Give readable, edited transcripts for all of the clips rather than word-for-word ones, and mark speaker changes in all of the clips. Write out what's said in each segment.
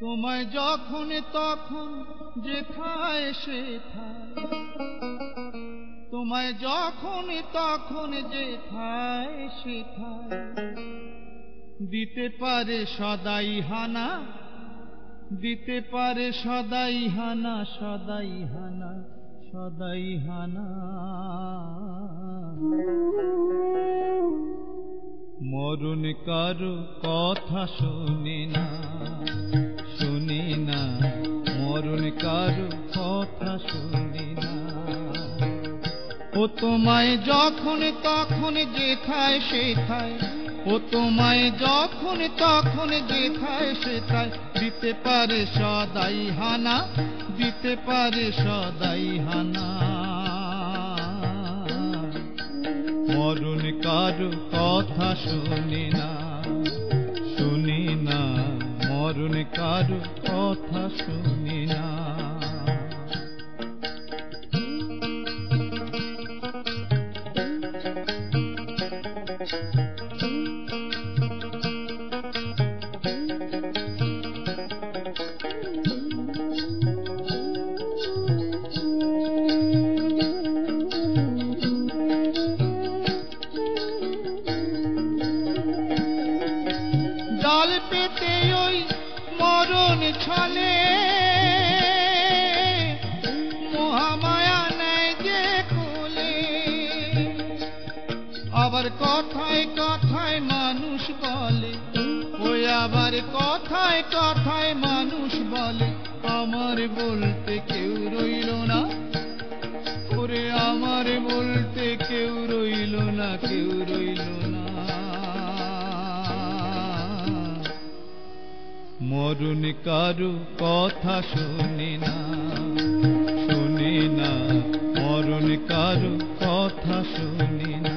Speaker 1: তোমায় যখন তখন যেথায় সেথায়, তোমায় যখন তখন যেথায় সেথায় দিতে পারে সদাই হানা, দিতে পারে সদাই হানা, সদাই হানা, সদাই হানা। মরণ কারো কথা শুনি না, শুনি না, মরণ কারো কথা শুনি না। ও তোমায় যখন তখন যেথায় সেথায়, ও তোমায় যখন তখন যেথায় সেথায় দিতে পারে সদাই হানা, দিতে পারে সদাই হানা। মরণ কারো কথা শুনি না, শুনি না, মরণ কারো কথা শুনি না। জাল পেতে ওই মরণ ছলে মহামায়া নেয় যে কোলে, আবার কথায় কথায় মানুষ বলে, ওই আবার কথায় কথায় মানুষ বলে আমার বলতে কেউ রইল না, ওরে আমার বলতে কেউ রইল না, কেউ রইল না। মরণ কারো কথা শুনি না, শুনি না, মরণ কারো কথা শুনি না।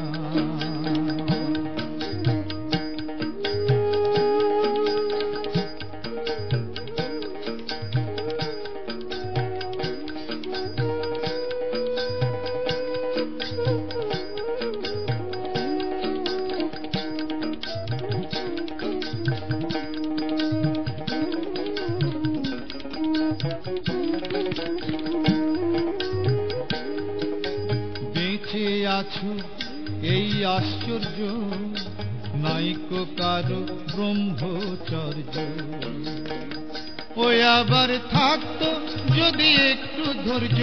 Speaker 1: বেঁচে আছো এই আশ্চর্য, নাইকো কারো ব্রহ্মচর্য। ওই আবার থাকতো যদি একটু ধৈর্য,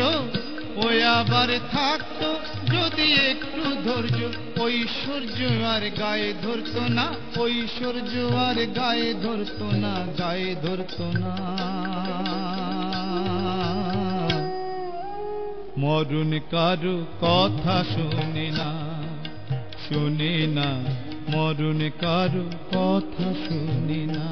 Speaker 1: ওই আবার থাকতো যদি একটু ধৈর্য, ঐশ্বর্য আর গায়ে ধরতো না, ঐশ্বর্য আর গায়ে ধরতো না, গায়ে ধরতো না। মরণ কারো কথা শুনি না, শুনি না, মরণ কারো কথা শুনি না।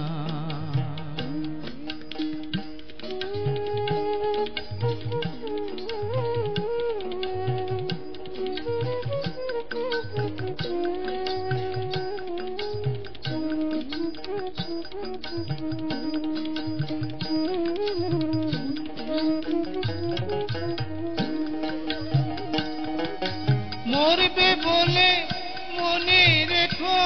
Speaker 1: মরবে বলে মনে রেখো,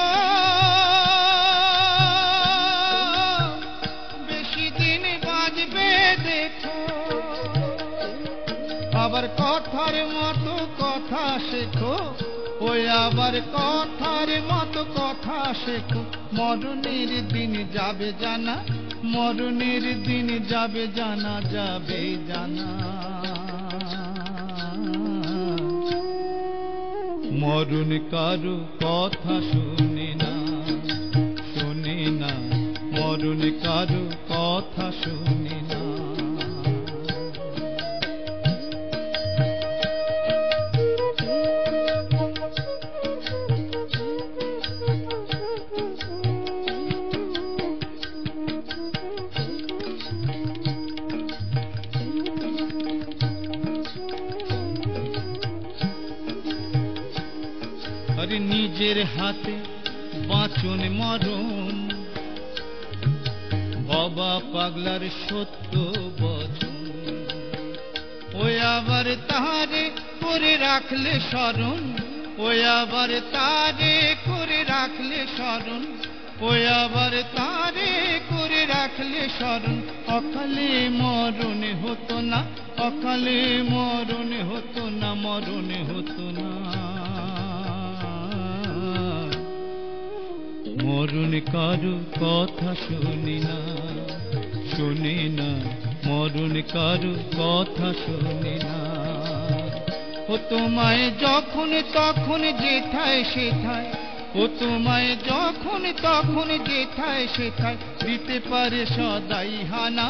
Speaker 1: বেশি দিন বাঁচবে দেখো, আবার কথার মতো কথা শেখো, ওই আবার কথার মতো কথা শেখো। মরণের দিন যাবে জানা, মরণের দিন যাবে জানা, যাবে জানা। মরণ কারো কথা শুনি না, শুনি না, মরণ কারো কথা শুনি না। ওর নিজের হাতে বাঁচন মরণ, বাবা পাগলার সত্য বচন। ওই আবার তারে করে রাখলে স্মরণ, ওই আবার তারে করে রাখলে স্মরণ, ওই আবার তারে করে রাখলে স্মরণ। অকালে মরণ হতো না, অকালে মরণ হতো না, মরণ হতো না। মরণ কারো কথা শুনি না, শুনি না, মরণ কারো কথা শুনি না। ও তোমায় যখন তখন যেথায় সেথায়, ও তোমায় যখন তখন যেথায় সেথায় দিতে পারে সদাই হানা,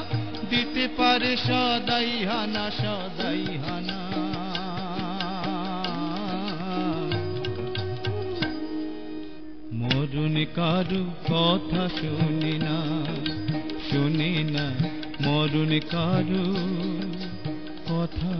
Speaker 1: দিতে পারে সদাই হানা, সদাই হানা। মরণ কারো কথা শুনি না, শুনি না, মরণ কারো কথা